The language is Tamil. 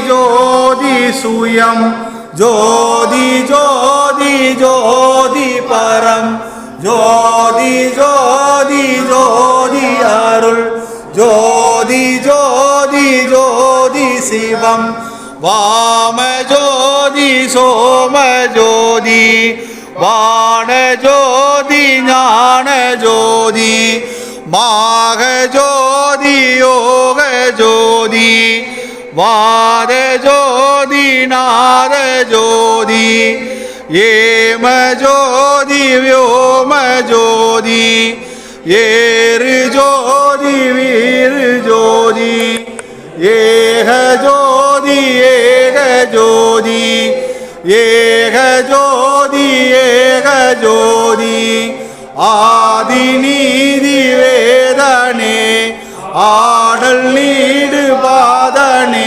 ஜோதி சுயம் ஜோதி ஜோதி ஜோதி பரம் ஜோதி ஜோதி ஜோதி அருள் ஜோதி ஜோதி ஜோதி சிவம் வாம ஜோதி சோம ஜோதி வாண ஜோதி ஞான ஜோதி மாக ஜோதி யோக ஜோதி வாத ஜோதி நாத ஜோதி ஏம ஜோதி வியோம ஜோதி ஏறு ஜோதி வீரு ஜோதி ஏக ஜோதி ஏக ஜோதி ஏக ஜோதி ஏக ஜோதி ஆதி நீதி வேதனே ஆடல் நீடு பாதனே